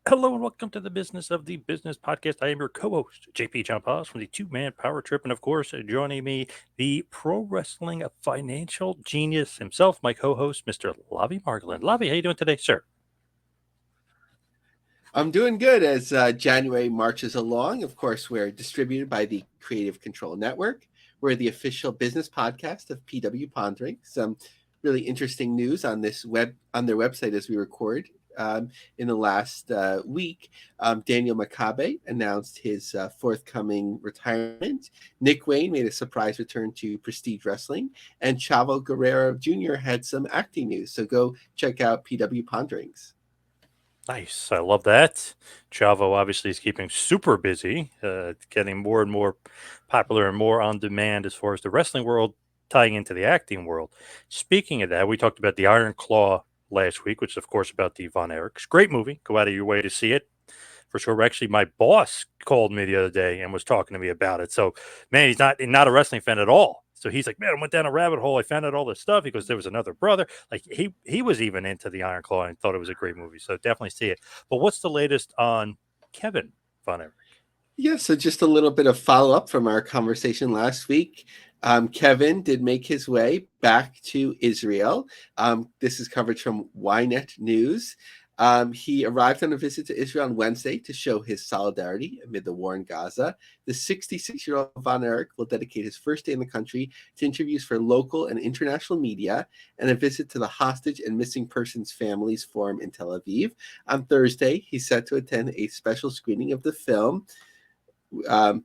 Hello and welcome to the Business of the Business podcast. I am your co-host, JP John Poz from the Two Man Power Trip, and of course, joining me, the pro wrestling financial genius himself, my co-host, Mr. Lavie Margolin. Lavie, how you doing today, sir? I'm doing good as January marches along. Of course, we're distributed by the Creative Control Network. We're the official business podcast of PW Pondering. Some really interesting news on their website as we record. In the last week, Daniel Makabe announced his forthcoming retirement. Nick Wayne made a surprise return to Prestige Wrestling, and Chavo Guerrero Jr. had some acting news. So go check out PW Ponderings. Nice. I love that. Chavo obviously is keeping super busy, getting more and more popular and more on demand as far as the wrestling world tying into the acting world. Speaking of that, we talked about the Iron Claw last week, which is, of course, about the Von Erichs. Great movie. Go out of your way to see it for sure. Actually, my boss called me the other day and was talking to me about it. So, man, he's not a wrestling fan at all. So he's like, man, I went down a rabbit hole. I found out all this stuff. He goes, there was another brother. Like he was even into the Iron Claw and thought it was a great movie. So definitely see it. But what's the latest on Kevin Von Erich? Yeah, so just a little bit of follow up from our conversation last week. Kevin did make his way back to Israel. This is coverage from Ynet News. He arrived on a visit to Israel on Wednesday to show his solidarity amid the war in Gaza. The 66-year-old Von Erich will dedicate his first day in the country to interviews for local and international media and a visit to the Hostage and Missing Persons Families Forum in Tel Aviv. On Thursday, he's set to attend a special screening of the film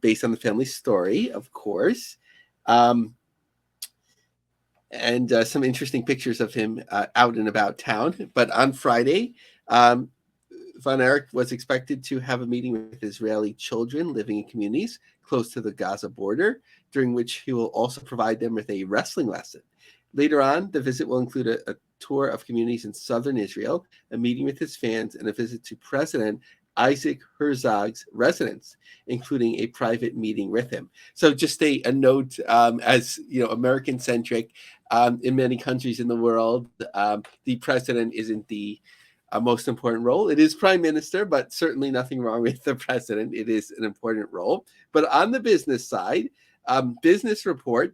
based on the family story, of course. And some interesting pictures of him out and about town. But on Friday, Von Erich was expected to have a meeting with Israeli children living in communities close to the Gaza border, during which he will also provide them with a wrestling lesson. Later on, the visit will include a tour of communities in southern Israel, a meeting with his fans, and a visit to President Isaac Herzog's residence, including a private meeting with him. So just a note, as you know, American centric, in many countries in the world, the president isn't the most important role. It is prime minister, but certainly nothing wrong with the president. It is an important role. But on the business side, Business Report,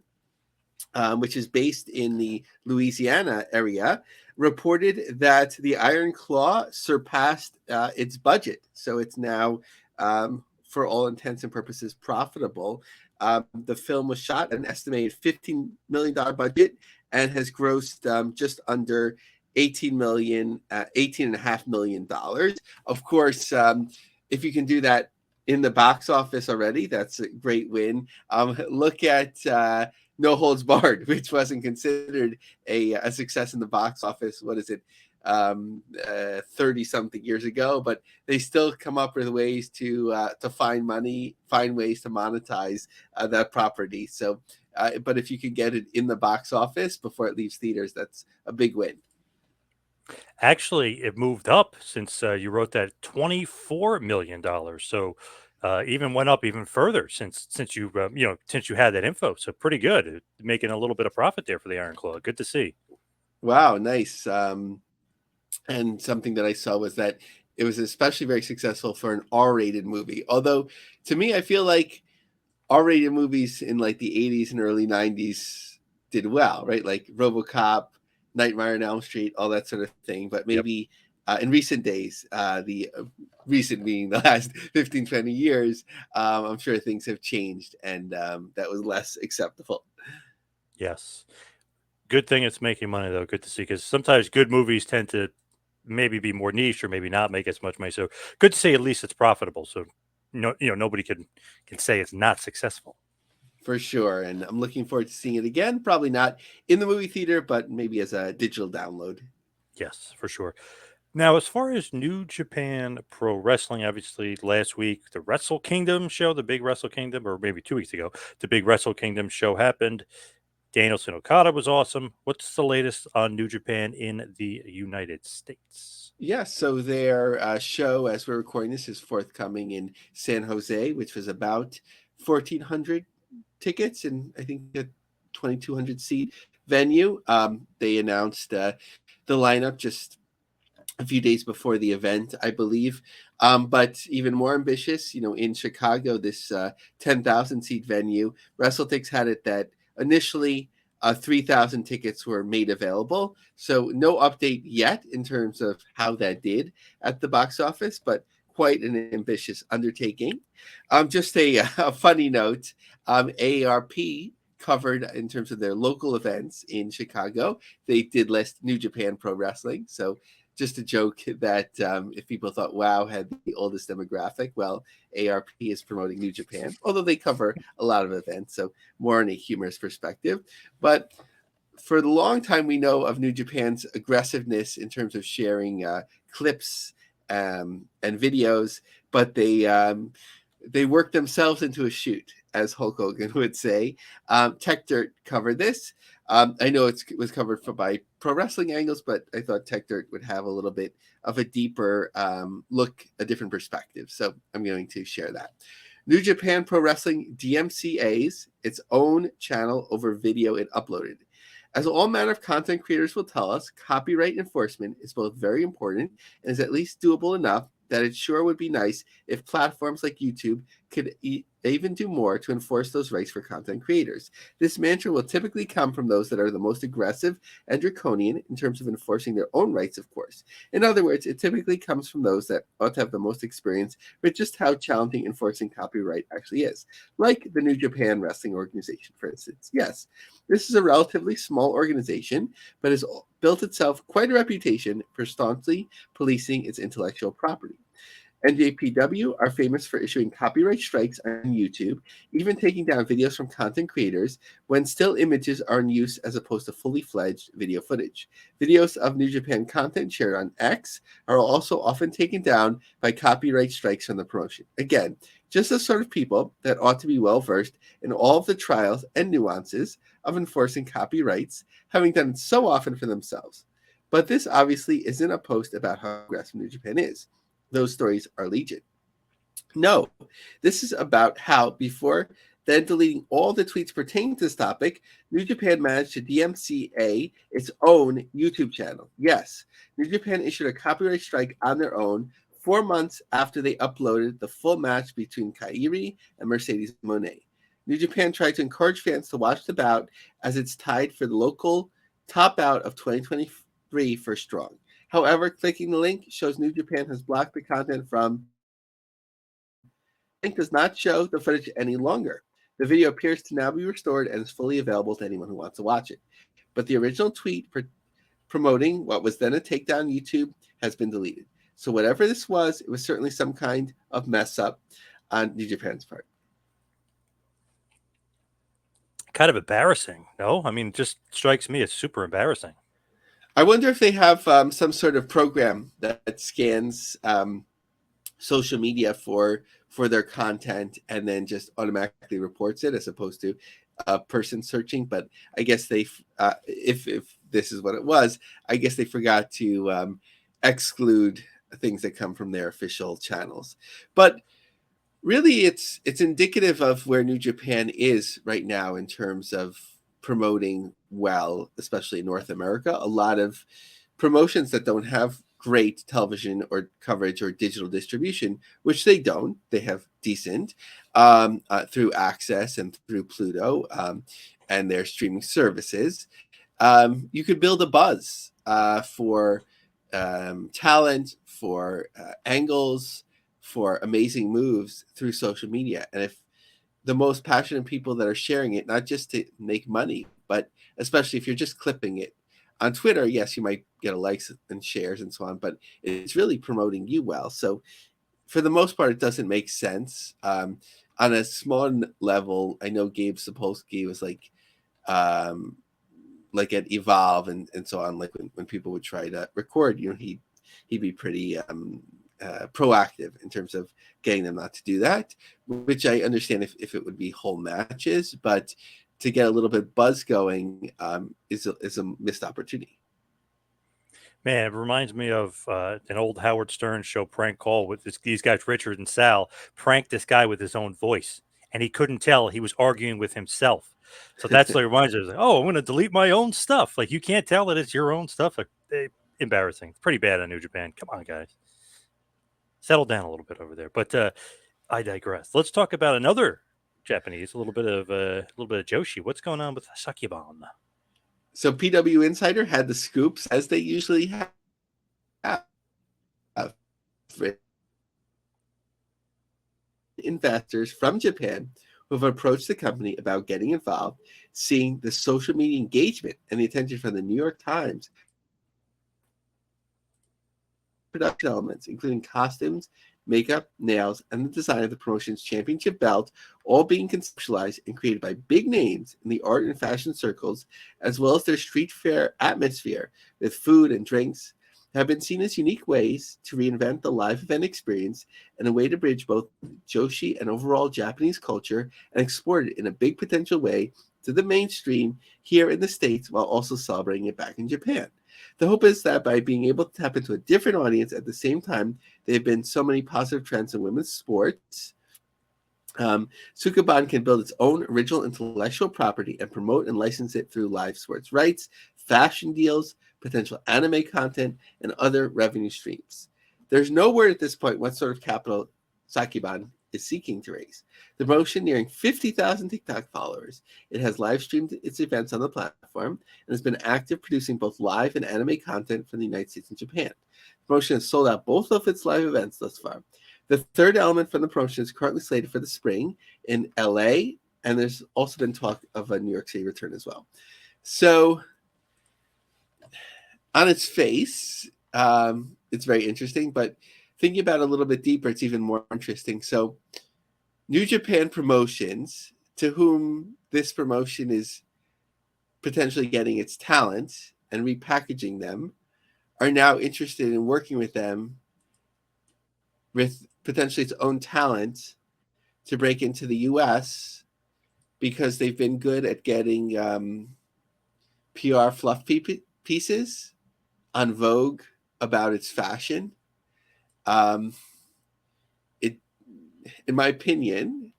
which is based in the Louisiana area, reported that the Iron Claw surpassed its budget. So it's now, for all intents and purposes, profitable. The film was shot at an estimated $15 million budget and has grossed just under $18.5 million. Of course, if you can do that in the box office already, that's a great win. Look at No Holds Barred, which wasn't considered a success in the box office. What is it? 30 something years ago, but they still come up with ways to find money, find ways to monetize that property. So, but if you can get it in the box office before it leaves theaters, that's a big win. Actually, it moved up since you wrote that $24 million. So even went up even further since since you had that info. So pretty good, making a little bit of profit there for the Iron Claw. Good to see. Wow, nice. And something that I saw was that it was especially very successful for an R-rated movie. Although, to me, I feel like R-rated movies in like the 80s and early 90s did well, right? Like RoboCop, Nightmare on Elm Street, all that sort of thing. But Yep. maybe in recent days, the recent being the last 15, 20 years, I'm sure things have changed and that was less acceptable. Yes. Good thing it's making money though. Good to see because sometimes good movies tend to maybe be more niche or maybe not make as much money. So good to see at least it's profitable. So nobody can say it's not successful. For sure. And I'm looking forward to seeing it again. Probably not in the movie theater, but maybe as a digital download. Yes, for sure. Now, as far as New Japan Pro Wrestling, obviously last week the Wrestle Kingdom show, the big Wrestle Kingdom, or maybe 2 weeks ago, the big Wrestle Kingdom show happened. Danielson Okada was awesome. What's the latest on New Japan in the United States? Yeah, so their show, as we're recording this, is forthcoming in San Jose, which was about 1,400 tickets and I think a 2,200 seat venue. They announced the lineup just a few days before the event, I believe. But even more ambitious, in Chicago, this 10,000 seat venue, WrestleTix had it that initially 3,000 tickets were made available. So no update yet in terms of how that did at the box office, but quite an ambitious undertaking. Just a funny note, AARP covered in terms of their local events in Chicago. They did list New Japan Pro Wrestling. So just a joke that if people thought WoW had the oldest demographic, well, ARP is promoting New Japan, although they cover a lot of events, so more in a humorous perspective. But for the long time, we know of New Japan's aggressiveness in terms of sharing clips and videos, but they worked themselves into a shoot, as Hulk Hogan would say. Tech Dirt covered this. I know it was covered by Pro Wrestling Angles, but I thought Tech Dirt would have a little bit of a deeper look, a different perspective. So I'm going to share that. New Japan Pro Wrestling DMCA's its own channel over video it uploaded. As all manner of content creators will tell us, copyright enforcement is both very important and is at least doable enough that it sure would be nice if platforms like YouTube could even do more to enforce those rights for content creators. This mantra will typically come from those that are the most aggressive and draconian in terms of enforcing their own rights, of course. In other words, it typically comes from those that ought to have the most experience with just how challenging enforcing copyright actually is, like the New Japan Wrestling Organization, for instance. Yes, this is a relatively small organization, but has built itself quite a reputation for staunchly policing its intellectual property. NJPW are famous for issuing copyright strikes on YouTube, even taking down videos from content creators when still images are in use as opposed to fully fledged video footage. Videos of New Japan content shared on X are also often taken down by copyright strikes from the promotion. Again, just the sort of people that ought to be well versed in all of the trials and nuances of enforcing copyrights, having done it so often for themselves. But this obviously isn't a post about how aggressive New Japan is. Those stories are legion. No, this is about how, before then deleting all the tweets pertaining to this topic, New Japan managed to DMCA its own YouTube channel. Yes, New Japan issued a copyright strike on their own 4 months after they uploaded the full match between Kairi and Mercedes Moné. New Japan tried to encourage fans to watch the bout as it's tied for the local top bout of 2023 for Strong. However, clicking the link shows New Japan has blocked the content from. The link does not show the footage any longer. The video appears to now be restored and is fully available to anyone who wants to watch it. But the original tweet promoting what was then a takedown on YouTube has been deleted. So whatever this was, it was certainly some kind of mess up on New Japan's part. Kind of embarrassing, no? I mean, it just strikes me as super embarrassing. I wonder if they have some sort of program that scans social media for their content and then just automatically reports it as opposed to a person searching. But I guess they, if this is what it was, I guess they forgot to exclude things that come from their official channels. But really, it's indicative of where New Japan is right now in terms of promoting well, especially in North America. A lot of promotions that don't have great television or coverage or digital distribution, which they don't. They have decent through Access and through Pluto and their streaming services. You could build a buzz for talent, for angles, for amazing moves through social media. And if the most passionate people that are sharing it, not just to make money, but especially if you're just clipping it on Twitter, yes, you might get likes and shares and so on, but it's really promoting you well. So for the most part, it doesn't make sense. On a small level, I know Gabe Sapolsky was like at Evolve and so on, like when people would try to record, he'd be pretty proactive in terms of getting them not to do that, which I understand if it would be whole matches, but to get a little bit buzz going is a missed opportunity. Man, it reminds me of an old Howard Stern show prank call with these guys, Richard and Sal, pranked this guy with his own voice, and he couldn't tell he was arguing with himself. So that's what it reminds us. Oh, I'm going to delete my own stuff. Like, you can't tell that it's your own stuff. Like, embarrassing. It's pretty bad on New Japan. Come on, guys, settle down a little bit over there. But I digress. Let's talk about another Japanese. A little bit of Joshi. What's going on with Sakiban? So PW Insider had the scoops, as they usually have, investors from Japan who have approached the company about getting involved, seeing the social media engagement and the attention from the New York Times. Production elements, including costumes, makeup, nails, and the design of the promotion's championship belt, all being conceptualized and created by big names in the art and fashion circles, as well as their street fair atmosphere with food and drinks, have been seen as unique ways to reinvent the live event experience and a way to bridge both Joshi and overall Japanese culture and export it in a big potential way to the mainstream here in the States while also celebrating it back in Japan. The hope is that by being able to tap into a different audience at the same time, there have been so many positive trends in women's sports. Sukaban can build its own original intellectual property and promote and license it through live sports rights, fashion deals, potential anime content, and other revenue streams. There's no word at this point what sort of capital Sakiban is seeking to raise. The promotion nearing 50,000 TikTok followers. It has live streamed its events on the platform and has been active producing both live and anime content from the United States and Japan. The promotion has sold out both of its live events thus far. The third element from the promotion is currently slated for the spring in LA, and there's also been talk of a New York City return as well. So, on its face, it's very interesting, but thinking about it a little bit deeper, it's even more interesting. So, New Japan Promotions, to whom this promotion is potentially getting its talent and repackaging them, are now interested in working with them with potentially its own talent to break into the US because they've been good at getting PR fluff pieces on Vogue about its fashion. In my opinion,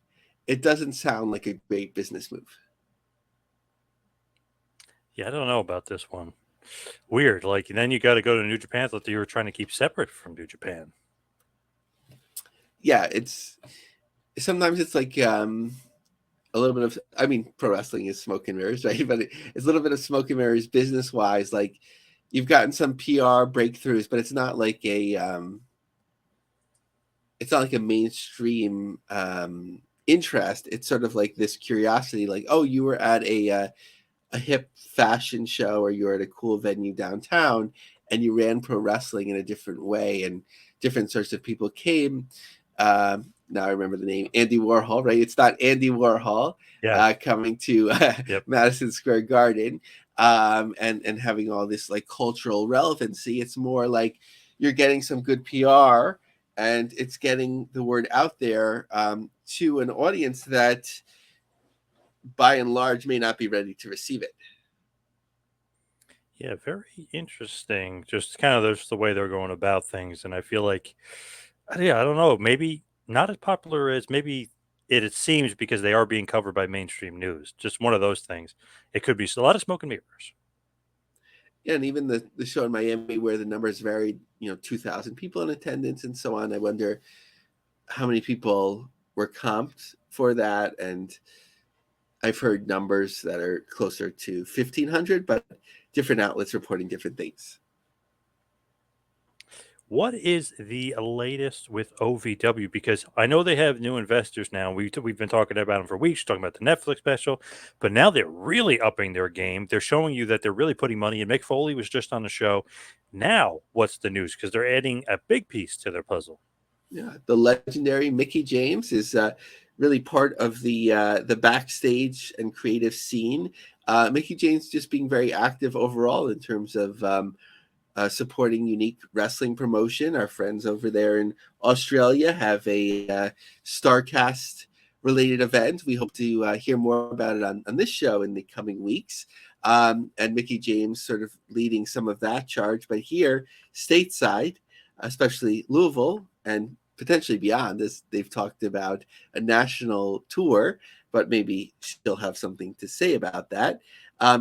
it doesn't sound like a great business move. Yeah, I don't know about this one. Weird. Like, then you got to go to New Japan. I thought you were trying to keep separate from New Japan. Yeah, sometimes it's like a little bit of, I mean, pro wrestling is smoke and mirrors, right? But it's a little bit of smoke and mirrors business wise. Like, you've gotten some PR breakthroughs, but it's not like a mainstream interest. It's sort of like this curiosity, like, oh, you were at a hip fashion show or you were at a cool venue downtown and you ran pro wrestling in a different way and different sorts of people came. Now I remember the name, Andy Warhol, right? It's not Andy Warhol coming to Madison Square Garden and having all this like cultural relevancy. It's more like you're getting some good PR and it's getting the word out there to an audience that by and large may not be ready to receive it. Yeah, very interesting. Just kind of there's the way they're going about things, and I feel like, yeah, I don't know, maybe not as popular as maybe it seems because they are being covered by mainstream news. Just one of those things. It could be a lot of smoke and mirrors. Yeah, and even the show in Miami where the numbers varied, 2,000 people in attendance and so on. I wonder how many people were comped for that, and I've heard numbers that are closer to 1,500, but different outlets reporting different things. What is the latest with OVW? Because I know they have new investors now. We've been talking about them for weeks, talking about the Netflix special, but now they're really upping their game. They're showing you that they're really putting money in. Mick Foley was just on the show. Now, what's the news? Because they're adding a big piece to their puzzle. Yeah, the legendary Mickie James is really part of the backstage and creative scene. Mickie James just being very active overall in terms of supporting unique wrestling promotion. Our friends over there in Australia have a StarCast related event. We hope to hear more about it on this show in the coming weeks. And Mickie James sort of leading some of that charge. But here, stateside, especially Louisville and potentially beyond this, they've talked about a national tour, but maybe she'll have something to say about that.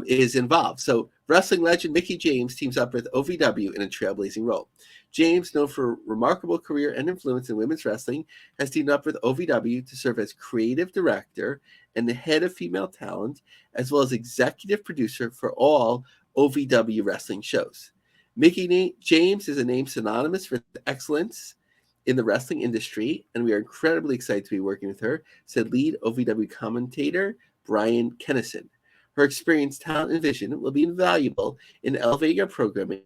is involved. So wrestling legend Mickey James teams up with OVW in a trailblazing role. James, known for remarkable career and influence in women's wrestling, has teamed up with OVW to serve as creative director and the head of female talent, as well as executive producer for all OVW wrestling shows. Mickey James is a name synonymous with excellence in the wrestling industry, and we are incredibly excited to be working with her, said lead OVW commentator Brian Kennison. Her experience, talent, and vision will be invaluable in elevating our programming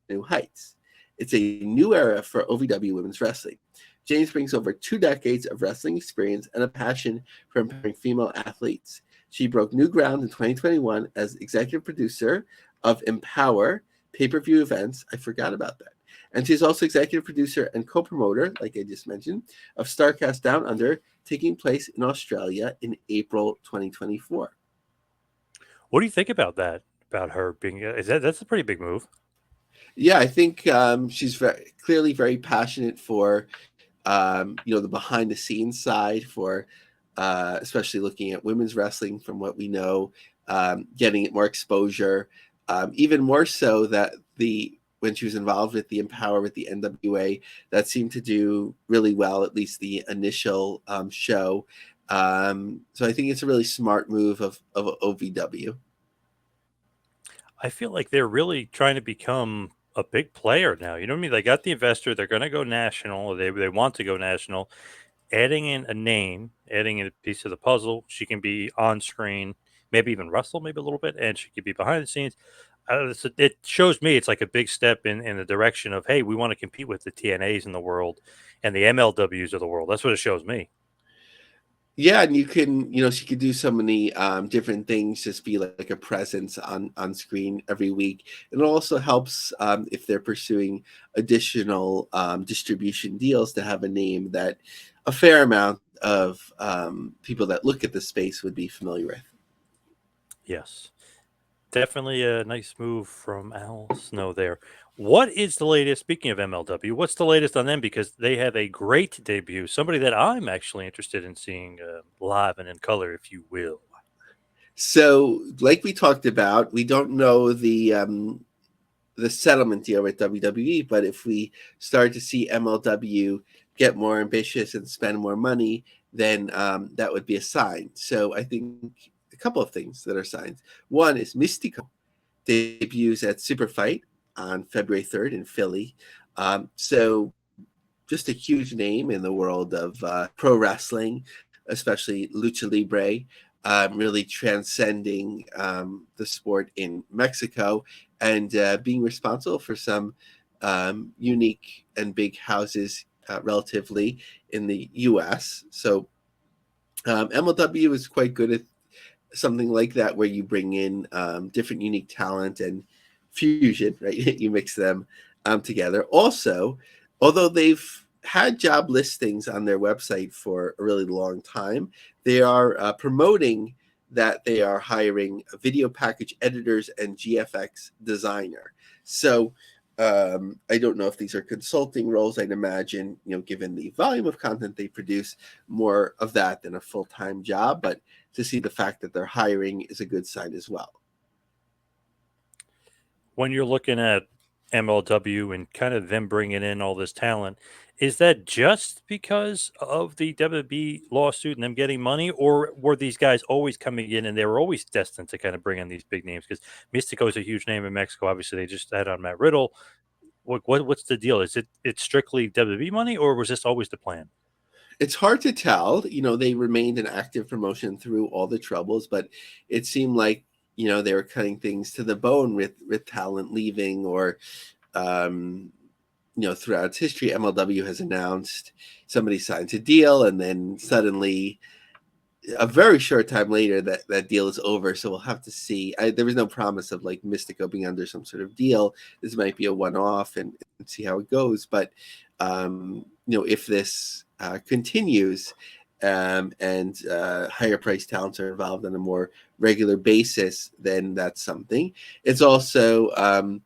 to new heights. It's a new era for OVW women's wrestling. James brings over 2 decades of wrestling experience and a passion for empowering female athletes. She broke new ground in 2021 as executive producer of Empower pay-per-view events. I forgot about that. And she's also executive producer and co-promoter, like I just mentioned, of Starcast Down Under, taking place in Australia in April 2024. What do you think about that? About her being that's a pretty big move. Yeah, I think she's clearly very passionate for the behind the scenes side, for especially looking at women's wrestling from what we know, getting it more exposure, even more so that when she was involved with the Empower with the NWA, that seemed to do really well, at least the initial show. So I think it's a really smart move of OVW. I feel like they're really trying to become a big player now. You know what I mean? They got the investor. They're going to go national. They want to go national. Adding in a name, adding in a piece of the puzzle. She can be on screen, maybe even wrestle, maybe a little bit, and she could be behind the scenes. It shows me it's like a big step in the direction of, hey, we want to compete with the TNAs in the world and the MLWs of the world. That's what it shows me. Yeah, and she could do so many different things, just be like a presence on screen every week. And it also helps if they're pursuing additional distribution deals to have a name that a fair amount of people that look at the space would be familiar with. Yes. Definitely a nice move from Al Snow there. What is the latest? Speaking of MLW, what's the latest on them? Because they have a great debut. Somebody that I'm actually interested in seeing live and in color, if you will. So, like we talked about, we don't know the settlement deal with WWE, but if we start to see MLW get more ambitious and spend more money, then that would be a sign. So I think a couple of things that are signs. One is Mystico debuts at Super Fight on February 3rd in Philly. So just a huge name in the world of pro wrestling, especially lucha libre, really transcending the sport in Mexico and being responsible for some unique and big houses relatively in the U.S. So MLW is quite good at something like that, where you bring in different unique talent and fusion, right? You mix them together. Also, although they've had job listings on their website for a really long time, they are promoting that they are hiring video package editors and GFX designer. So I don't know if these are consulting roles. I'd imagine, given the volume of content they produce, more of that than a full-time job. But to see the fact that they're hiring is a good sign as well. When you're looking at MLW and kind of them bringing in all this talent, is that just because of the WWE lawsuit and them getting money, or were these guys always coming in and they were always destined to kind of bring in these big names? Because Mystico is a huge name in Mexico. Obviously, they just had on Matt Riddle. What's the deal? Is it's strictly WWE money, or was this always the plan? It's hard to tell. They remained an active promotion through all the troubles, but it seemed like they were cutting things to the bone with talent leaving, or throughout its history, MLW has announced somebody signs a deal, and then suddenly, a very short time later, that deal is over. So we'll have to see. There was no promise of like Mystico being under some sort of deal. This might be a one-off, and see how it goes. But if this continues, and higher price talents are involved on a more regular basis, then that's something. It's also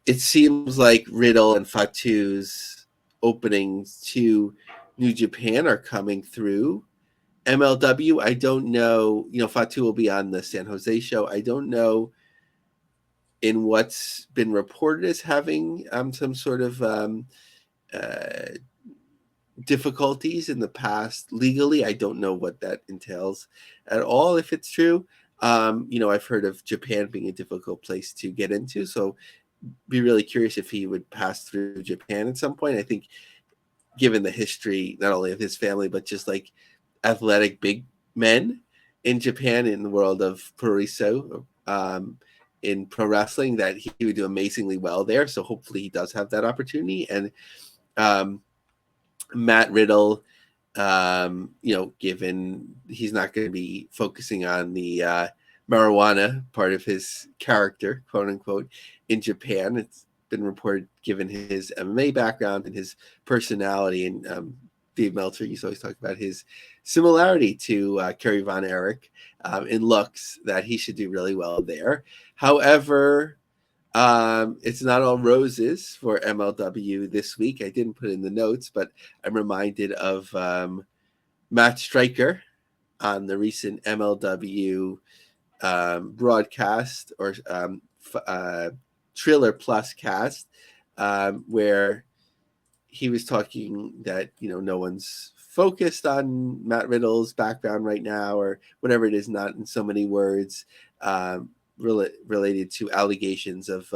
it seems like Riddle and Fatu's openings to New Japan are coming through MLW, I don't know. Fatu will be on the San Jose show. I don't know in what's been reported as having some sort of uh, difficulties in the past legally. I don't know what that entails at all, if it's true. I've heard of Japan being a difficult place to get into, so be really curious if he would pass through Japan at some point. I think, given the history not only of his family but just like athletic big men in Japan, in the world of Puriso, in pro wrestling, that he would do amazingly well there. So hopefully he does have that opportunity. And um, Matt Riddle, given he's not going to be focusing on the marijuana part of his character, quote unquote, in Japan. It's been reported, given his MMA background and his personality, and Dave Meltzer used to always talk about his similarity to Kerry Von Erich in looks, that he should do really well there. However, it's not all roses for MLW this week. I didn't put in the notes, but I'm reminded of Matt Stryker on the recent MLW broadcast, or Triller Plus cast, where he was talking that no one's focused on Matt Riddle's background right now, or whatever it is, not in so many words, related to allegations of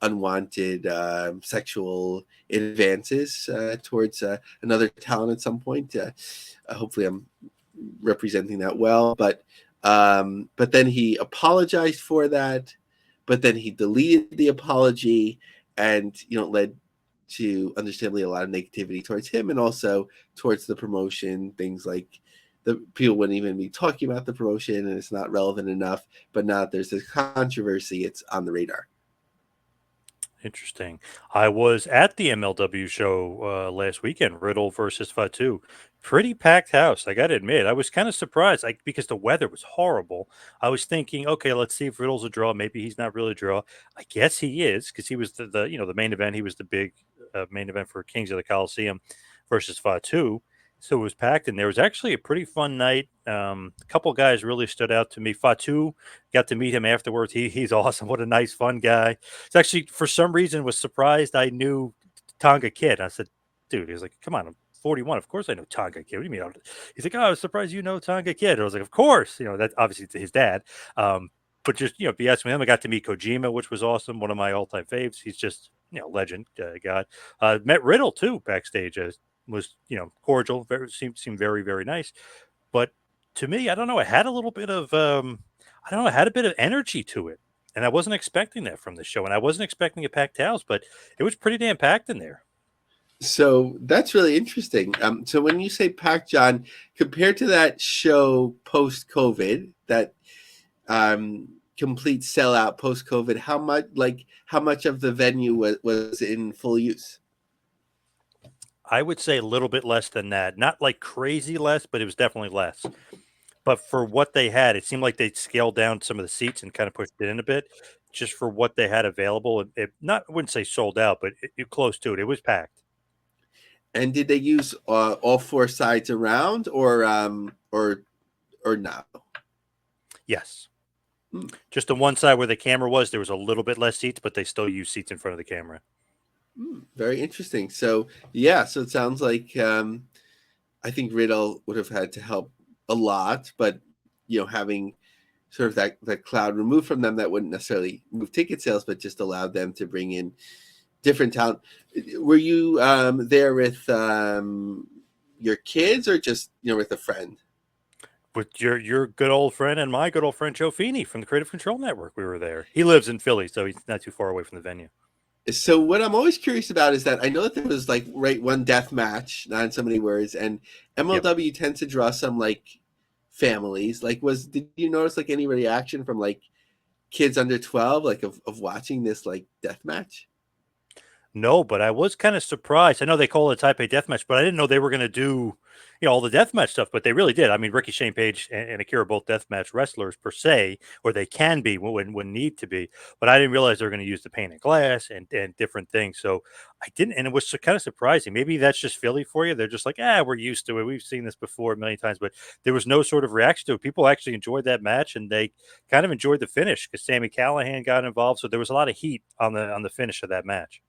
unwanted sexual advances towards another talent at some point. Hopefully, I'm representing that well, but then he apologized for that, but then he deleted the apology, and led to, understandably, a lot of negativity towards him, and also towards the promotion. Things like the people wouldn't even be talking about the promotion, and it's not relevant enough. But now that there's this controversy, it's on the radar. Interesting. I was at the MLW show last weekend, Riddle versus Fatu. Pretty packed house, I got to admit. I was kind of surprised, because the weather was horrible. I was thinking, okay, let's see if Riddle's a draw. Maybe he's not really a draw. I guess he is, because he was the main event. He was the big main event for Kings of the Coliseum versus Fatu. So it was packed, and there was actually a pretty fun night. A couple guys really stood out to me. Fatu, got to meet him afterwards. He's awesome. What a nice, fun guy. It's actually, for some reason, was surprised I knew Tonga Kid. I said, dude, he was like, come on, I'm 41. Of course I know Tonga Kid. What do you mean? He's like, oh, I was surprised you know Tonga Kid. I was like, of course. That's obviously to his dad. But just, BS with him. I got to meet Kojima, which was awesome. One of my all-time faves. He's just, legend, God. Met Riddle, too, backstage. Was, cordial. Seemed very, very nice. But to me, I don't know. It had a little bit of, I don't know. It had a bit of energy to it. And I wasn't expecting that from the show. And I wasn't expecting a packed house, but it was pretty damn packed in there. So that's really interesting. So when you say packed, John, compared to that show post-COVID, that complete sellout post-COVID, how much of the venue was in full use? I would say a little bit less than that. Not like crazy less, but it was definitely less. But for what they had, it seemed like they scaled down some of the seats and kind of pushed it in a bit, just for what they had available. It not, I wouldn't say sold out, but close to it. It was packed. And did they use all four sides around, or not? Yes. Hmm. Just on one side where the camera was, there was a little bit less seats, but they still used seats in front of the camera. Very interesting. So yeah, so it sounds like I think Riddle would have had to help a lot, but having sort of that cloud removed from them, that wouldn't necessarily move ticket sales, but just allowed them to bring in different talent. Were you there with your kids, or just with a friend? With your good old friend and my good old friend Joe Feeney from the Creative Control Network, we were there. He lives in Philly, so he's not too far away from the venue. So what I'm always curious about is that I know that there was one death match, not in so many words, and Yep. MLW tends to draw some families. Did you notice any reaction from kids under 12, of watching this death match? No, but I was kind of surprised. I know they call it a Taipei deathmatch, but I didn't know they were going to do, all the deathmatch stuff. But they really did. I mean, Ricky Shane Page and Akira both deathmatch wrestlers per se, or they can be when need to be. But I didn't realize they were going to use the painted glass and different things. So I didn't, and it was kind of surprising. Maybe that's just Philly for you. They're just like, we're used to it. We've seen this before a million times. But there was no sort of reaction to it. People actually enjoyed that match, and they kind of enjoyed the finish because Sammy Callahan got involved. So there was a lot of heat on the finish of that match.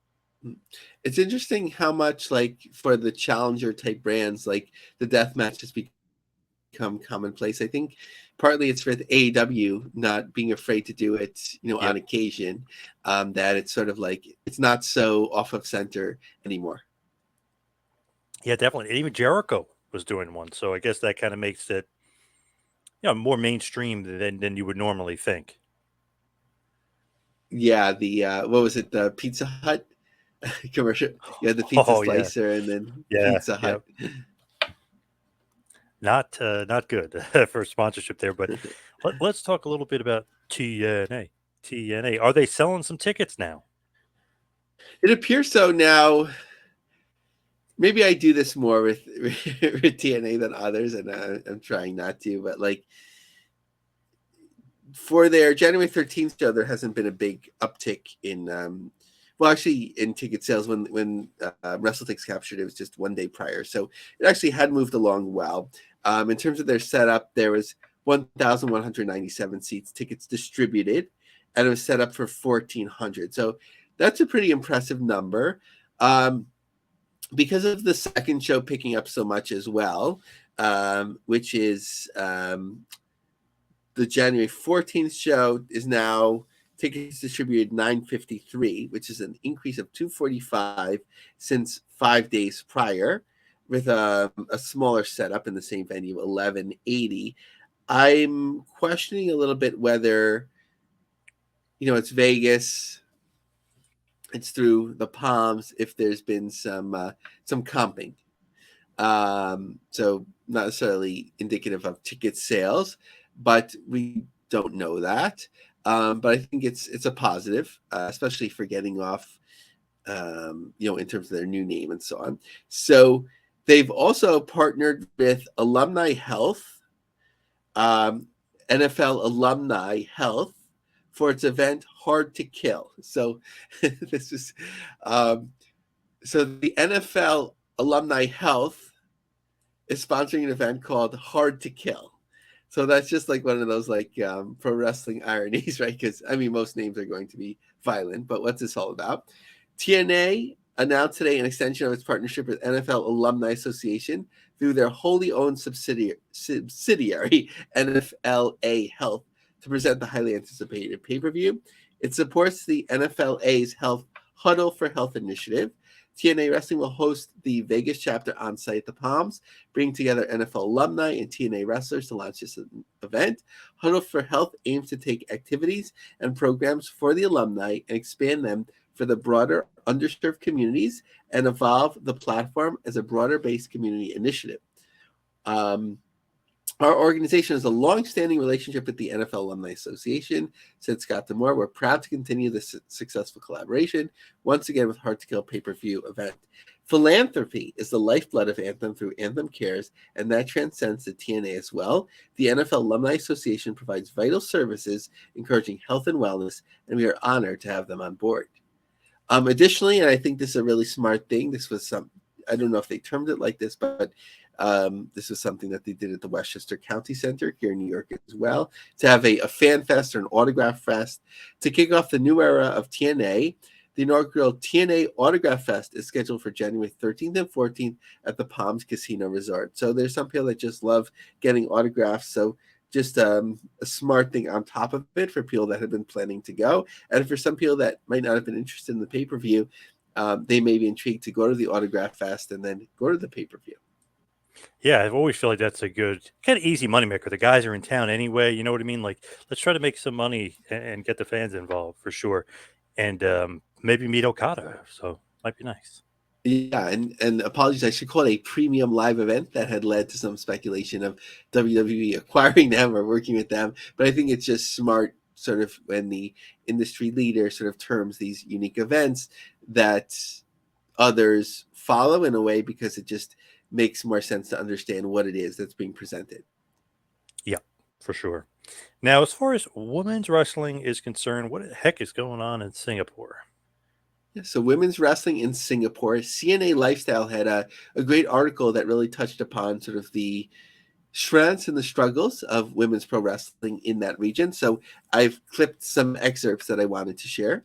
It's interesting how much, like, for the challenger type brands, like, the death match has become commonplace. I think partly it's with AEW not being afraid to do it, Yep. on occasion, that it's sort of like it's not so off of center anymore. Yeah, definitely. And even Jericho was doing one, so I guess that kind of makes it, more mainstream than you would normally think. Yeah, the what was it, the Pizza Hut commercial? You had the pizza Oh yeah, slicer and then yeah, Pizza yeah. Hut. Not good for sponsorship there. But let's talk a little bit about TNA. TNA. Are they selling some tickets now? It appears so now. Maybe I do this more with with TNA than others, and I'm trying not to. But like, for their January 13th show, there hasn't been a big uptick in, well, actually, in ticket sales when WrestleTix captured it was just one day prior, so it actually had moved along well. In terms of their setup, there was 1,197 seats, tickets distributed, and it was set up for 1,400. So that's a pretty impressive number. Because of the second show picking up so much as well, which is the January 14th show, is now tickets distributed 953, which is an increase of 245 since 5 days prior, with a smaller setup in the same venue, 1180. I'm questioning a little bit whether, it's Vegas, it's through the Palms, if there's been some comping. So not necessarily indicative of ticket sales, but we don't know that. But I think it's a positive, especially for getting off, in terms of their new name and so on. So they've also partnered with Alumni Health, um, NFL Alumni Health, for its event Hard to Kill. So this is, so the NFL Alumni Health is sponsoring an event called Hard to Kill. So that's just like one of those, like, pro wrestling ironies, right? Because I mean, most names are going to be violent, but what's this all about? TNA announced today an extension of its partnership with NFL Alumni Association through their wholly owned subsidiary NFLA Health to present the highly anticipated pay-per-view. It supports the NFLA's Health Huddle for Health initiative. TNA Wrestling will host the Vegas chapter on site at the Palms, bringing together NFL alumni and TNA wrestlers to launch this event. Huddle for Health aims to take activities and programs for the alumni and expand them for the broader underserved communities and evolve the platform as a broader-based community initiative. Our organization has a long-standing relationship with the NFL Alumni Association, said Scott Demore. We're proud to continue this successful collaboration, once again with Hard to Kill pay-per-view event. Philanthropy is the lifeblood of Anthem through Anthem Cares, and that transcends to TNA as well. The NFL Alumni Association provides vital services encouraging health and wellness, and we are honored to have them on board. Additionally, and I think this is a really smart thing, this was I don't know if they termed it like this, but this is something that they did at the Westchester County Center here in New York as well, to have a fan fest or an autograph fest to kick off the new era of TNA. The inaugural TNA Autograph Fest is scheduled for January 13th and 14th at the Palms Casino Resort. So there's some people that just love getting autographs. So just a smart thing on top of it for people that have been planning to go. And for some people that might not have been interested in the pay-per-view, they may be intrigued to go to the Autograph Fest and then go to the pay-per-view. Yeah, I've always feel like that's a good kind of easy moneymaker. The guys are in town anyway. You know what I mean? Like, let's try to make some money and get the fans involved for sure, and maybe meet Okada. So might be nice. Yeah, and apologies, I should call it a premium live event that had led to some speculation of WWE acquiring them or working with them. But I think it's just smart, sort of, when the industry leader sort of terms these unique events, that others follow in a way because it just makes more sense to understand what it is that's being presented. Yeah, for sure. Now, as far as women's wrestling is concerned, what the heck is going on in Singapore? Yeah, so women's wrestling in Singapore, CNA Lifestyle had a great article that really touched upon sort of the strengths and the struggles of women's pro wrestling in that region. So I've clipped some excerpts that I wanted to share.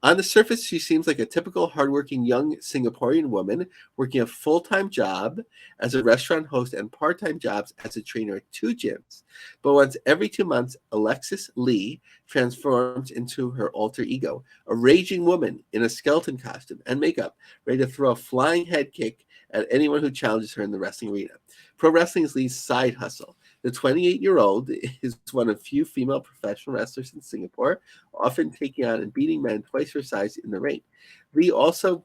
On the surface, she seems like a typical hardworking young Singaporean woman working a full time job as a restaurant host and part time jobs as a trainer at two gyms. But once every 2 months, Alexis Lee transforms into her alter ego, a raging woman in a skeleton costume and makeup, ready to throw a flying head kick at anyone who challenges her in the wrestling arena. Pro wrestling is Lee's side hustle. The 28-year-old is one of few female professional wrestlers in Singapore, often taking on and beating men twice her size in the ring. Lee also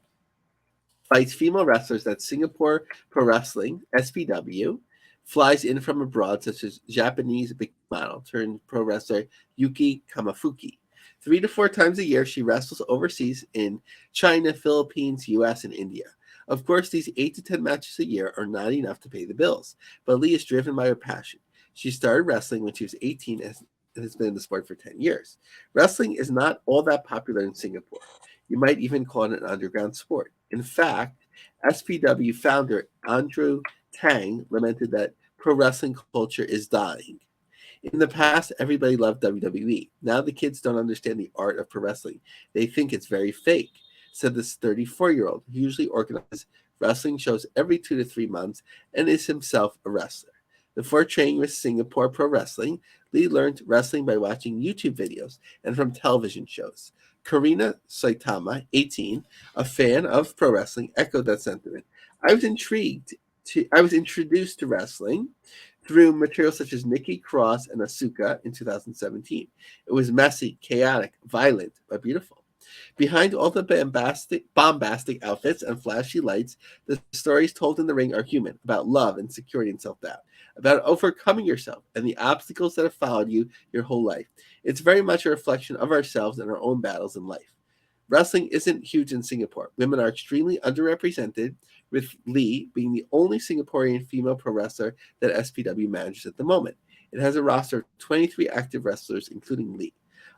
fights female wrestlers at Singapore Pro Wrestling, SPW, flies in from abroad, such as Japanese big model turned pro wrestler Yuki Kamafuki. 3 to 4 times a year, she wrestles overseas in China, Philippines, US, and India. Of course, these 8 to 10 matches a year are not enough to pay the bills, but Lee is driven by her passion. She started wrestling when she was 18 and has been in the sport for 10 years. Wrestling is not all that popular in Singapore. You might even call it an underground sport. In fact, SPW founder Andrew Tang lamented that pro wrestling culture is dying. In the past, everybody loved WWE. Now the kids don't understand the art of pro wrestling. They think it's very fake, said this 34-year-old who usually organizes wrestling shows every 2 to 3 months and is himself a wrestler. Before training with Singapore Pro Wrestling, Lee learned wrestling by watching YouTube videos and from television shows. Karina Saitama, 18, a fan of pro wrestling, echoed that sentiment. I was introduced to wrestling through materials such as Nikki Cross and Asuka in 2017. It was messy, chaotic, violent, but beautiful. Behind all the bombastic outfits and flashy lights, the stories told in the ring are human, about love and security and self-doubt, about overcoming yourself and the obstacles that have followed you your whole life. It's very much a reflection of ourselves and our own battles in life. Wrestling isn't huge in Singapore. Women are extremely underrepresented, with Lee being the only Singaporean female pro wrestler that SPW manages at the moment. It has a roster of 23 active wrestlers, including Lee.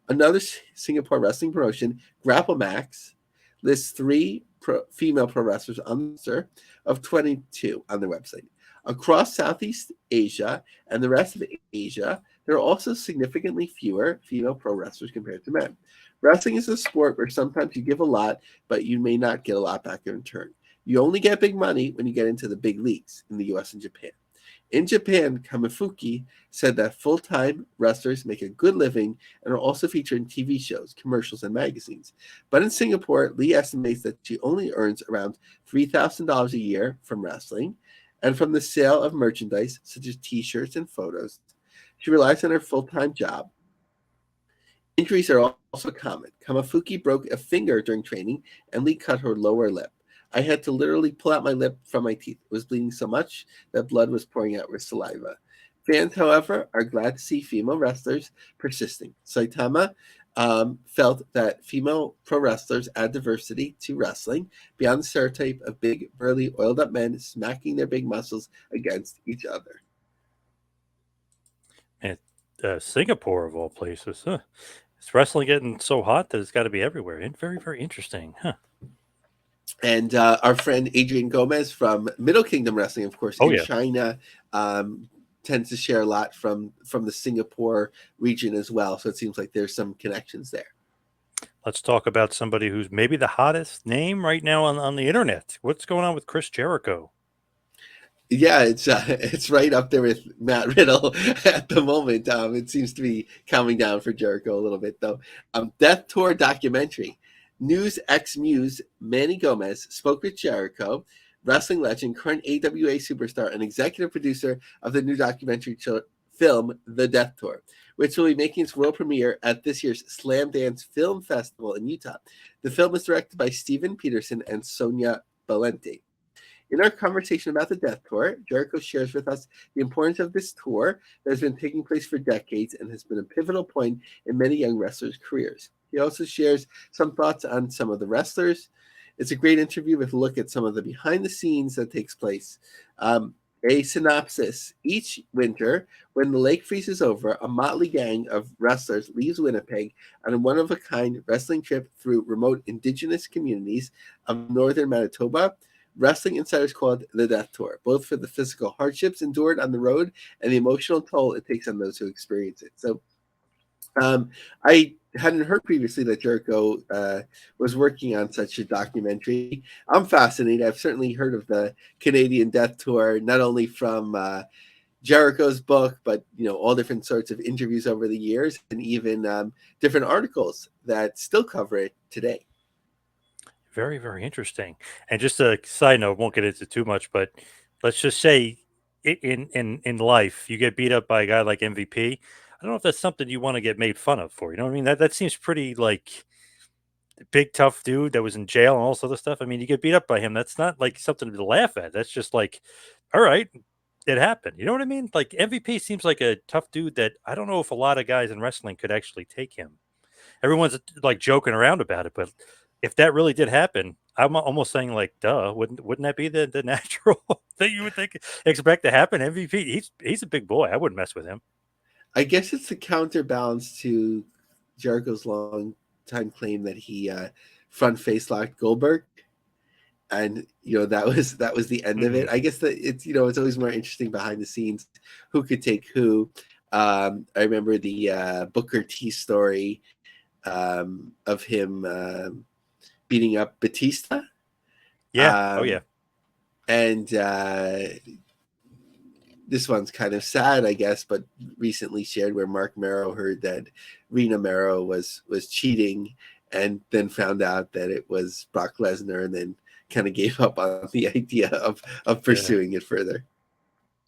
Another Singapore wrestling promotion, Grapple Max, lists three female pro wrestlers on the roster of 22 on their website. Across Southeast Asia and the rest of Asia, there are also significantly fewer female pro wrestlers compared to men. Wrestling is a sport where sometimes you give a lot, but you may not get a lot back in return. You only get big money when you get into the big leagues in the US and Japan. In Japan, Kamafuki said that full-time wrestlers make a good living and are also featured in TV shows, commercials, and magazines. But in Singapore, Lee estimates that she only earns around $3,000 a year from wrestling and from the sale of merchandise such as t-shirts and photos. She relies on her full-time job. Injuries are also common. Kamafuki broke a finger during training, and Lee cut her lower lip. I had to literally pull out my lip from my teeth. It was bleeding so much that blood was pouring out with saliva. Fans, however, are glad to see female wrestlers persisting. Saitama felt that female pro wrestlers add diversity to wrestling beyond the stereotype of big, burly, oiled up men smacking their big muscles against each other. And Singapore, of all places, huh? Is wrestling getting so hot that it's got to be everywhere? And very, very interesting, huh? And our friend Adrian Gomez from Middle Kingdom Wrestling, of course, Oh in yeah. China, tends to share a lot from the Singapore region as well. So it seems like there's some connections there. Let's talk about somebody who's maybe the hottest name right now on the internet. What's going on with Chris Jericho? Yeah, it's right up there with Matt Riddle at the moment. It seems to be calming down for Jericho a little bit, though. Death Tour documentary. News X Muse Manny Gomez spoke with Jericho, wrestling legend, current AWA superstar, and executive producer of the new documentary film, The Death Tour, which will be making its world premiere at this year's Slam Dance Film Festival in Utah. The film is directed by Steven Peterson and Sonia Valente. In our conversation about the Death Tour, Jericho shares with us the importance of this tour that has been taking place for decades and has been a pivotal point in many young wrestlers' careers. He also shares some thoughts on some of the wrestlers It's a great interview with a look at some of the behind the scenes that takes place. Um, a synopsis. Each winter, when the lake freezes over, a motley gang of wrestlers leaves Winnipeg on a one of a kind wrestling trip through remote indigenous communities of northern Manitoba. Wrestling insiders call it the Death Tour, both for the physical hardships endured on the road and the emotional toll it takes on those who experience it. So I hadn't heard previously that Jericho was working on such a documentary. I'm fascinated. I've certainly heard of the Canadian Death Tour, not only from Jericho's book, but all different sorts of interviews over the years, and even different articles that still cover it today. Very, very interesting. And just a side note, won't get into too much, but let's just say in life, you get beat up by a guy like MVP. I don't know if that's something you want to get made fun of for. You know what I mean? That seems pretty like big tough dude that was in jail and all this other stuff. I mean, you get beat up by him. That's not like something to laugh at. That's just like, all right, it happened. You know what I mean? Like MVP seems like a tough dude that I don't know if a lot of guys in wrestling could actually take him. Everyone's like joking around about it, but if that really did happen, I'm almost saying like, duh, wouldn't that be the natural thing you would think expect to happen? MVP, he's a big boy. I wouldn't mess with him. I guess it's the counterbalance to Jericho's long time claim that he front face locked Goldberg, and that was the end of it. Mhm. I guess that it's always more interesting behind the scenes who could take who. I remember the Booker T story of him beating up Batista, Yeah. Oh um, yeah. and this one's kind of sad, I guess, but recently shared where Mark Marrow heard that Rena Marrow was cheating, and then found out that it was Brock Lesnar, and then kind of gave up on the idea of Yeah. pursuing it further.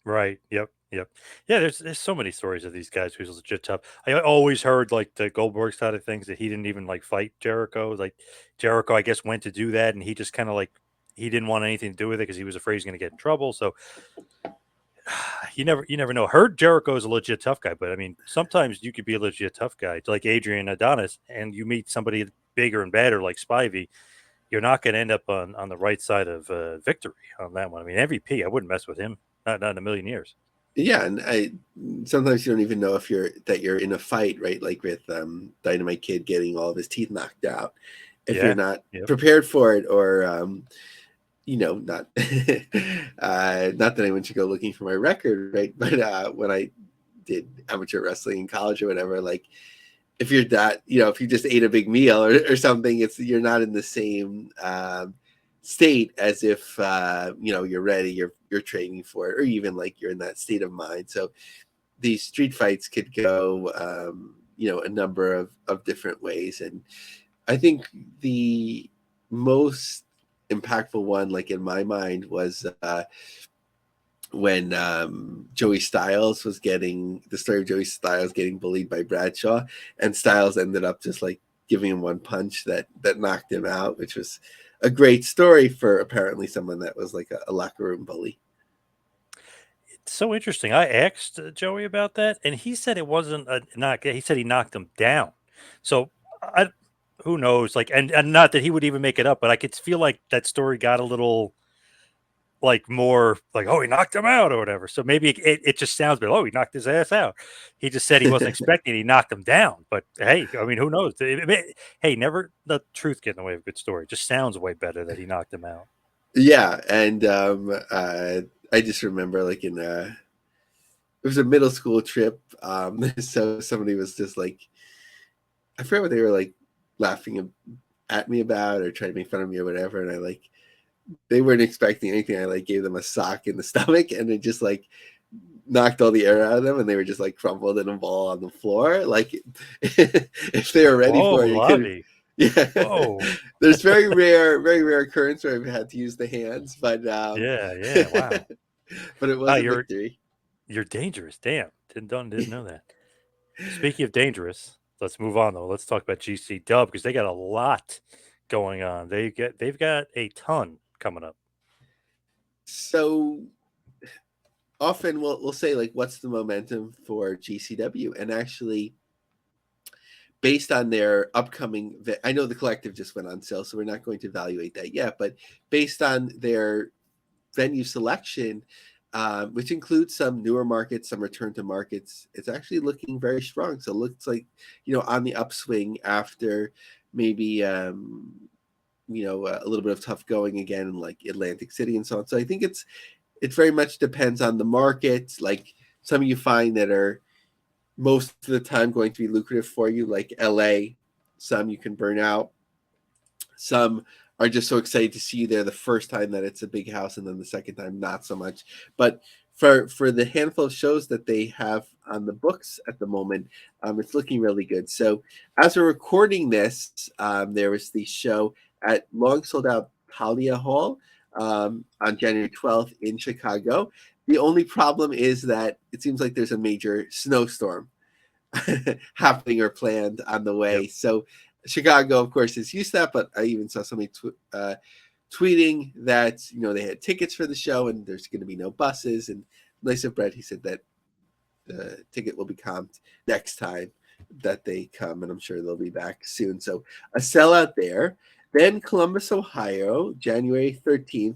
Right. Yep. Yep. Yeah. There's so many stories of these guys who's legit tough. I always heard like the Goldberg side of things that he didn't even like fight Jericho. Like Jericho, I guess, went to do that, and he just kind of like he didn't want anything to do with it because he was afraid he's going to get in trouble. So you never know. Heard Jericho is a legit tough guy, but I mean, sometimes you could be a legit tough guy, like Adrian Adonis, and you meet somebody bigger and badder like Spivey. You're not going to end up on the right side of victory on that one. I mean, MVP, I wouldn't mess with him, not in a million years. Yeah, and I sometimes you don't even know if you're in a fight, right? Like with Dynamite Kid getting all of his teeth knocked out. If you're Yeah. not Yep. prepared for it, or not not that anyone should go looking for my record, right? But when I did amateur wrestling in college or whatever, like if you're if you just ate a big meal or something, you're not in the same state as if you're ready, you're training for it, or even like you're in that state of mind. So these street fights could go a number of different ways, and I think the most impactful one, like in my mind, was when Joey Styles was getting the story of Joey Styles getting bullied by Bradshaw, and Styles ended up just like giving him one punch that knocked him out, which was a great story for apparently someone that was like a locker room bully. It's so interesting. I asked Joey about that, and he said it wasn't a knock. He said he knocked him down. So I, who knows? Like, and not that he would even make it up, but I could feel like that story got a little like more like, oh, he knocked him out or whatever. So maybe it just sounds better. Oh, he knocked his ass out. He just said he wasn't expecting. He knocked him down. But hey, I mean, who knows? Hey, never let truth get in the way of a good story. It just sounds way better that he knocked him out. Yeah, and I just remember like it was a middle school trip, so somebody was just like, I forget what they were like laughing at me about or trying to make fun of me or whatever, and I like they weren't expecting anything. I like gave them a sock in the stomach, and it just like knocked all the air out of them, and they were just like crumpled in a ball on the floor. Like if they were ready for Whoa, it, you could. Lavie. Yeah, Whoa. there's very rare occurrence where I've had to use the hands, but Yeah, yeah. Wow. but it Wow, was a victory. you're dangerous. Damn. Didn't know that. Speaking of dangerous, let's move on though. Let's talk about GC Dub because they got a lot going on. They've got a ton coming up. So often we'll say like, what's the momentum for GCW, and actually based on their upcoming, I know the collective just went on sale, so we're not going to evaluate that yet, but based on their venue selection, which includes some newer markets, some return to markets, it's actually looking very strong. So it looks like, on the upswing after maybe, a little bit of tough going again in like Atlantic City and so on. So I think it very much depends on the market. Like some you find that are most of the time going to be lucrative for you, like LA. Some you can burn out. Some are just so excited to see you there the first time that it's a big house, and then the second time not so much. But for the handful of shows that they have on the books at the moment, it's looking really good. So as we're recording this, there was the show at long sold out Talia Hall on January 12th in Chicago. The only problem is that it seems like there's a major snowstorm happening or planned on the Yep. way. So Chicago, of course, is used to that, but I even saw somebody tweeting that they had tickets for the show and there's going to be no buses. And nice of Brett, he said that the ticket will be comped next time that they come, and I'm sure they'll be back soon. So a sellout there. Then Columbus, Ohio, January 13th.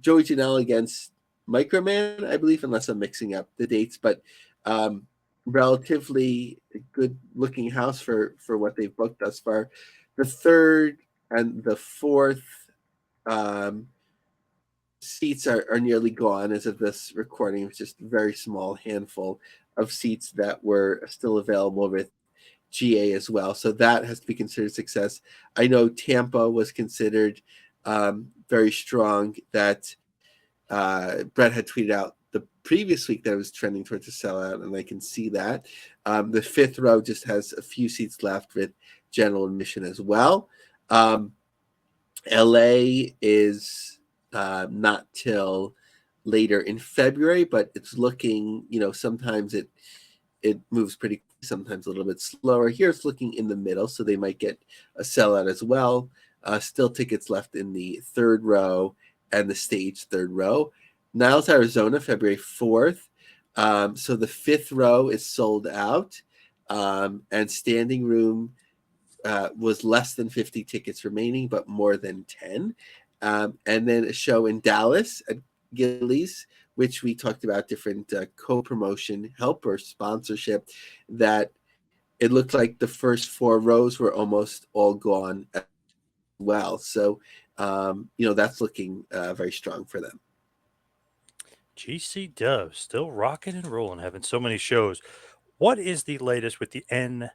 Joey Janelle against Microman, I believe, unless I'm mixing up the dates, but relatively good looking house for what they've booked thus far. The third and the fourth um, seats are nearly gone as of this recording. It's just a very small handful of seats that were still available with GA as well. So that has to be considered success. I know Tampa was considered very strong. That Brett had tweeted out the previous week that it was trending towards a sellout, and I can see that. The fifth row just has a few seats left with general admission as well. LA is not till later in February, but it's looking, sometimes it moves pretty, sometimes a little bit slower. Here it's looking in the middle, so they might get a sellout as well. Still tickets left in the third row and the stage third row. Niles, Arizona, February 4th. So the fifth row is sold out, and standing room was less than 50 tickets remaining, but more than 10. And then a show in Dallas at Gillies, which we talked about different co-promotion help or sponsorship, that it looked like the first four rows were almost all gone as well. So, that's looking very strong for them. GC Dub still rocking and rolling, having so many shows. What is the latest with the NWA?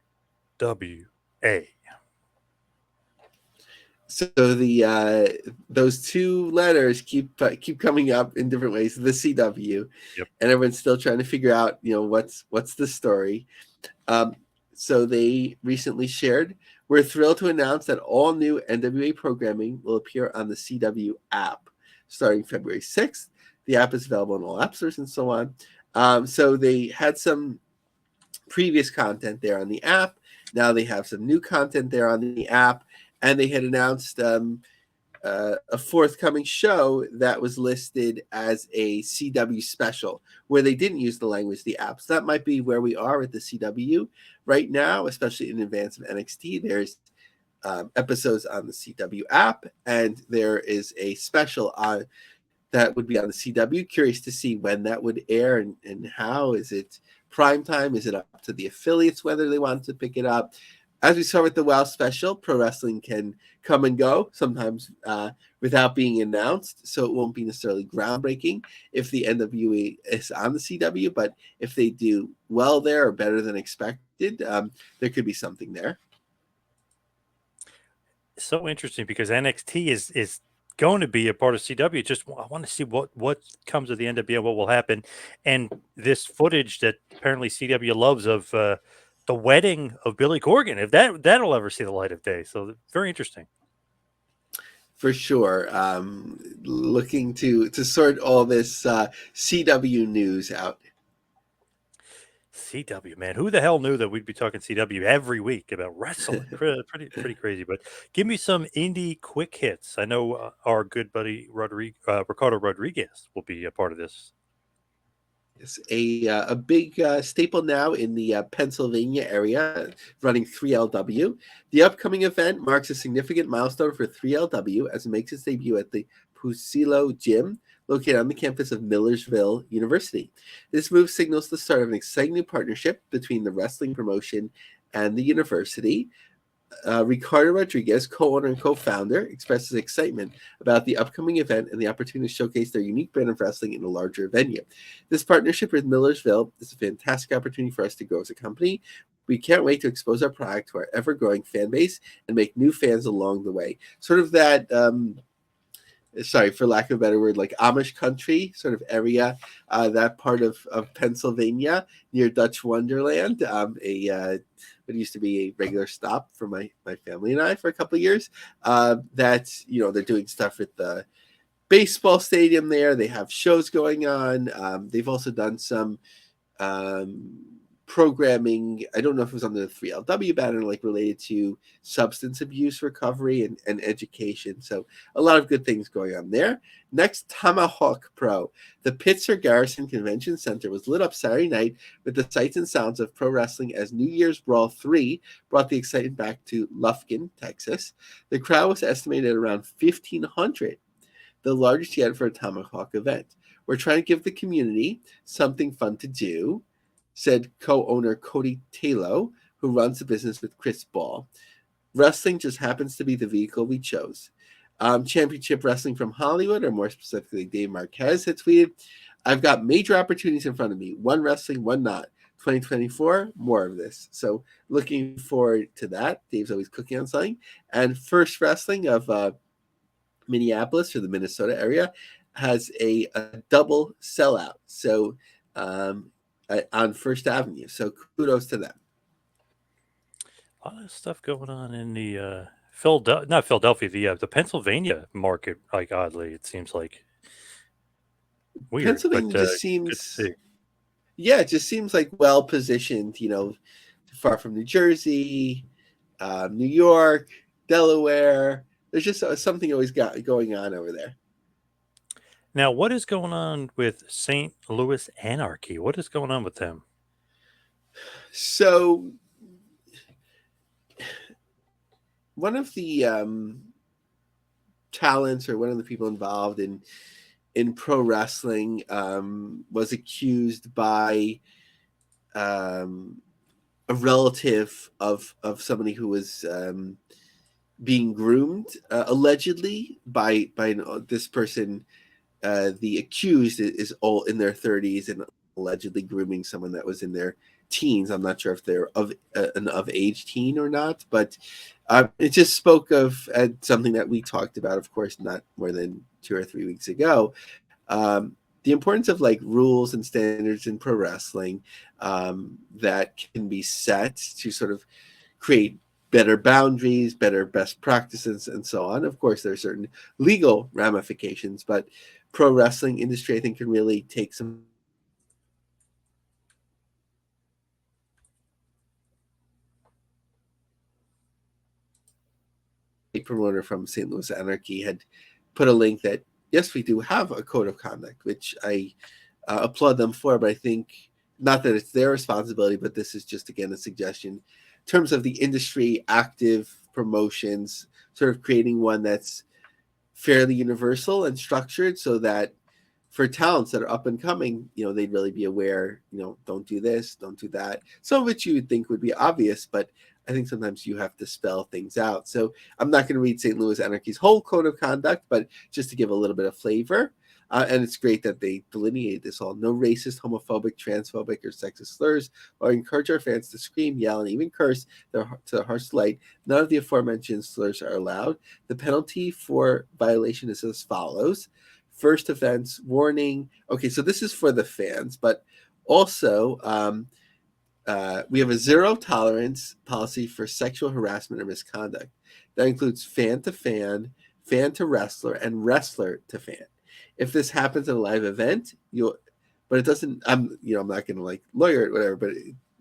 So the those two letters keep coming up in different ways. The CW, Yep. and everyone's still trying to figure out, what's the story. So they recently shared, we're thrilled to announce that all new NWA programming will appear on the CW app starting February 6th. The app is available on all app stores and so on. So they had some previous content there on the app. Now they have some new content there on the app. And they had announced a forthcoming show that was listed as a CW special, where they didn't use the language of the app. So that might be where we are with the CW right now, especially in advance of NXT. There's episodes on the CW app, and there is a special on that would be on the CW. Curious to see when that would air and how. Is it prime time? Is it up to the affiliates whether they want to pick it up? As we saw with the WoW special, pro wrestling can come and go sometimes without being announced, so it won't be necessarily groundbreaking if the NWA is on the CW, but if they do well there or better than expected, there could be something there. So interesting because NXT is going to be a part of CW. Just I want to see what comes of the NWA, what will happen, and this footage that apparently CW loves of the wedding of Billy Corgan, if that'll ever see the light of day. So very interesting. For sure. Looking to sort all this CW news out. CW, man, who the hell knew that we'd be talking CW every week about wrestling? Pretty crazy. But give me some indie quick hits. I know our good buddy Ricardo Rodriguez will be a part of this. It's a big staple now in the Pennsylvania area, running 3LW. The upcoming event marks a significant milestone for 3LW as it makes its debut at the Pusilo Gym, located on the campus of Millersville University. This move signals the start of an exciting new partnership between the wrestling promotion and the university. Ricardo Rodriguez, co-owner and co-founder, expresses excitement about the upcoming event and the opportunity to showcase their unique brand of wrestling in a larger venue. This partnership with Millersville is a fantastic opportunity for us to grow as a company. We can't wait to expose our product to our ever-growing fan base and make new fans along the way. Sort of that sorry for lack of a better word, like Amish country sort of area, that part of Pennsylvania near Dutch Wonderland, what used to be a regular stop for my family and I for a couple of years. That's, they're doing stuff with the baseball stadium there. They have shows going on. They've also done some um, programming. I don't know if it was under the 3LW banner, like related to substance abuse recovery and education. So a lot of good things going on there. Next, Tomahawk Pro. The Pittsburgh Garrison Convention Center was lit up Saturday night with the sights and sounds of pro wrestling as New Year's Brawl 3 brought the excitement back to Lufkin, Texas. The crowd was estimated at around 1,500, the largest yet for a Tomahawk event. We're trying to give the community something fun to do, said co-owner Cody Taylor, who runs the business with Chris Ball. Wrestling just happens to be the vehicle we chose. Championship Wrestling from Hollywood, or more specifically Dave Marquez, had tweeted, I've got major opportunities in front of me. One wrestling, one not. 2024, more of this. So looking forward to that. Dave's always cooking on something. And First Wrestling of Minneapolis, or the Minnesota area, has a double sellout. So on First Avenue. So kudos to them. A lot of stuff going on in the not Philadelphia, the Pennsylvania market. Like oddly, it seems like weird, but Pennsylvania just good to seems, see. yeah, it just seems like well positioned, far from New Jersey, New York, Delaware. There's just something always got going on over there. Now, what is going on with St. Louis Anarchy? What is going on with them? So one of the talents, or one of the people involved in pro wrestling, was accused by a relative of somebody who was being groomed, allegedly by this person. The accused is all in their 30s and allegedly grooming someone that was in their teens. I'm not sure if they're of an of age teen or not, but it just spoke of something that we talked about, of course, not more than 2 or 3 weeks ago. The importance of like rules and standards in pro wrestling that can be set to sort of create better boundaries, better best practices, and so on. Of course, there are certain legal ramifications, but pro wrestling industry, I think, can really take some promoter from St. Louis Anarchy had put a link that, yes, we do have a code of conduct, which I applaud them for, but I think not that it's their responsibility, but this is just, again, a suggestion in terms of the industry active promotions, sort of creating one that's fairly universal and structured so that for talents that are up and coming, they'd really be aware, don't do this, don't do that. Some of which you would think would be obvious, but I think sometimes you have to spell things out. So I'm not going to read St. Louis Anarchy's whole code of conduct, but just to give a little bit of flavor. And it's great that they delineate this all. No racist, homophobic, transphobic, or sexist slurs, or encourage our fans to scream, yell, and even curse to the harsh light. None of the aforementioned slurs are allowed. The penalty for violation is as follows. First offense, warning. Okay, so this is for the fans, but also we have a zero tolerance policy for sexual harassment or misconduct. That includes fan to wrestler, and wrestler to fan. If this happens at a live event, but it doesn't. I'm not going to like lawyer it, whatever. But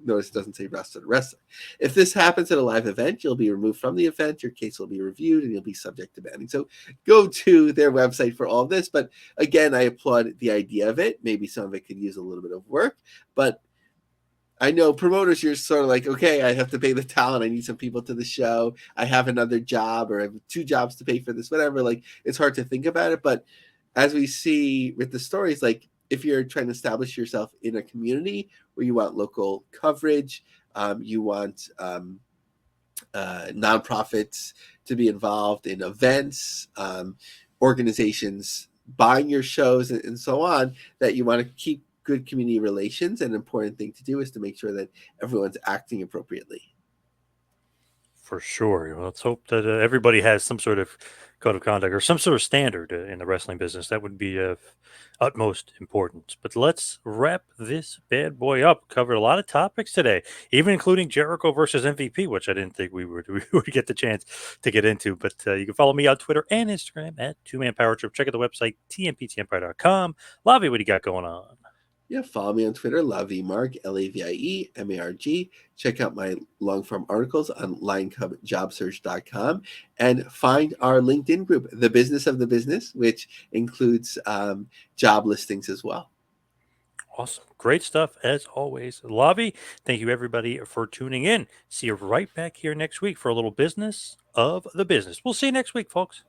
notice it doesn't say wrestler. If this happens at a live event, you'll be removed from the event. Your case will be reviewed and you'll be subject to banning. So go to their website for all of this. But again, I applaud the idea of it. Maybe some of it could use a little bit of work, but I know promoters, you're sort of like, okay, I have to pay the talent. I need some people to the show. I have another job, or I have 2 jobs to pay for this, whatever. Like, it's hard to think about it. But as we see with the stories, like if you're trying to establish yourself in a community where you want local coverage, you want nonprofits to be involved in events, organizations buying your shows, and so on, that you want to keep good community relations. An important thing to do is to make sure that everyone's acting appropriately. For sure. Well, let's hope that everybody has some sort of code of conduct or some sort of standard in the wrestling business. That would be of utmost importance. But let's wrap this bad boy up. Covered a lot of topics today, even including Jericho versus MVP, which I didn't think we would get the chance to get into. But you can follow me on Twitter and Instagram at 2Man Power Trip. Check out the website, tmptempire.com. Lavie, what do you got going on? Yeah, follow me on Twitter, Laviemarg, LAVIEMARG. Check out my long form articles on linecubjobsearch.com and find our LinkedIn group, The Business of the Business, which includes job listings as well. Awesome. Great stuff as always. Lavie, thank you everybody for tuning in. See you right back here next week for a little business of the business. We'll see you next week, folks.